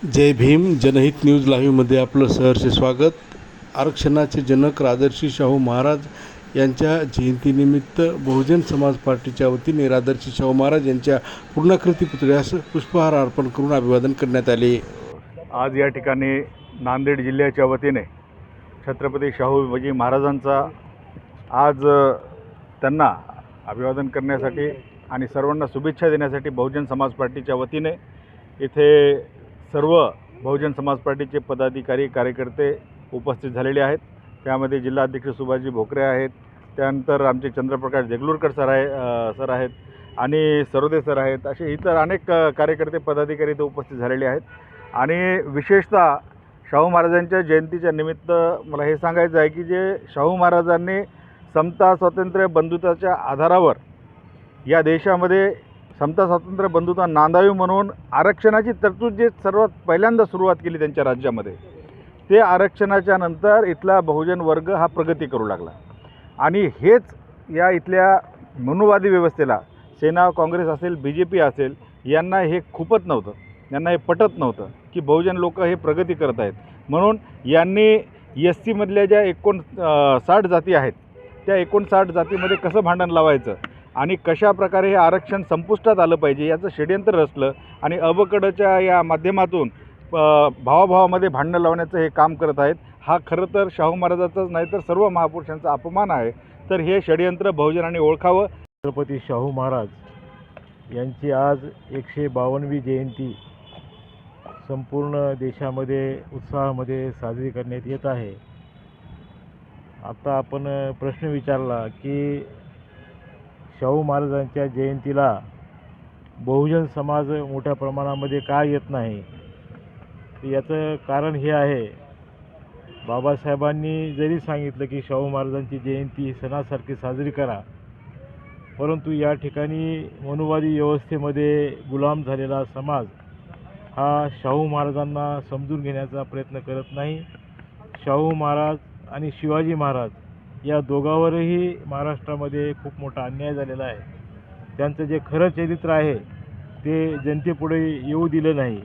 जय भीम. जनहित न्यूज लाईव्हमध्ये आपलं सहर्ष स्वागत. आरक्षणाचे जनक राजर्षी शाहू महाराज यांच्या जयंतीनिमित्त बहुजन समाज पार्टीच्या वतीने राजर्षी शाहू महाराज यांच्या पूर्णाकृती पुतळ्यास पुष्पहार अर्पण करून अभिवादन करण्यात आले. आज या ठिकाणी नांदेड जिल्ह्याच्या वतीने छत्रपती शाहूजी महाराजांचा आज त्यांना अभिवादन करण्यासाठी आणि सर्वांना शुभेच्छा देण्यासाठी बहुजन समाज पार्टीच्या वतीने इथे सर्व बहुजन समाज पार्टीचे पदाधिकारी कार्यकर्ते उपस्थित झालेले आहेत. त्यामध्ये जिल्हाध्यक्ष सुभाषजी भोकरे आहेत, त्यानंतर आमचे चंद्रप्रकाश देगलूरकर सर आहेत आणि सरोदे सर आहेत. असे इतर अनेक कार्यकर्ते पदाधिकारी इथे उपस्थित झालेले आहेत. आणि विशेषतः शाहू महाराजांच्या जयंतीच्या निमित्त मला हे सांगायचं आहे की जे शाहू महाराजांनी समता स्वातंत्र्य बंधुत्वाच्या आधारावर या देशामध्ये समता स्वातंत्र्य बंधुता नांदावी म्हणून आरक्षणाची तरतूद जे सर्वात पहिल्यांदा सुरुवात केली त्यांच्या राज्यामध्ये, ते आरक्षणाच्या नंतर इथला बहुजन वर्ग हा प्रगती करू लागला. आणि हेच या इथल्या मनुवादी व्यवस्थेला सेना, काँग्रेस असेल, BJP असेल, यांना हे खूपच नव्हतं, यांना हे पटत नव्हतं की बहुजन लोक हे प्रगती करत आहेत. म्हणून यांनी SC मधल्या ज्या 59 जाती आहेत त्या 59 जातीमध्ये कसं भांडण लावायचं आणि कशा प्रकारे हे आरक्षण संपुष्टात आलं पाहिजे याचं षड्यंत्र रचलं आणि अबकडच्या या माध्यमातून भावाभावामध्ये भांडणं लावण्याचं हे काम करत आहेत. हा खरं तर शाहू महाराजांचाच नाही तर सर्व महापुरुषांचा अपमान आहे. तर हे षड्यंत्र बहुजनांनी ओळखावं. छत्रपती शाहू महाराज यांची आज 152वी जयंती संपूर्ण देशामध्ये उत्साहामध्ये साजरी करण्यात येत आहे. आता आपण प्रश्न विचारला की शाहू महाराजांच्या जयंतीला बहुजन समाज मोठ्या प्रमाणामध्ये का येत नाही, तर याचं कारण हे आहे, बाबासाहेबांनी जरी सांगितलं की शाहू महाराजांची जयंती सणासारखी साजरी करा, परंतु या ठिकाणी मनुवादी व्यवस्थेमध्ये गुलाम झालेला समाज हा शाहू महाराजांना समजून घेण्याचा प्रयत्न करत नाही. शाहू महाराज आणि शिवाजी महाराज या दोघांवरही महाराष्ट्रामध्ये खूप मोठा अन्याय झालेला आहे. त्यांचं जे खरं चरित्र आहे ते जनतेपुढे येऊ दिलं नाही.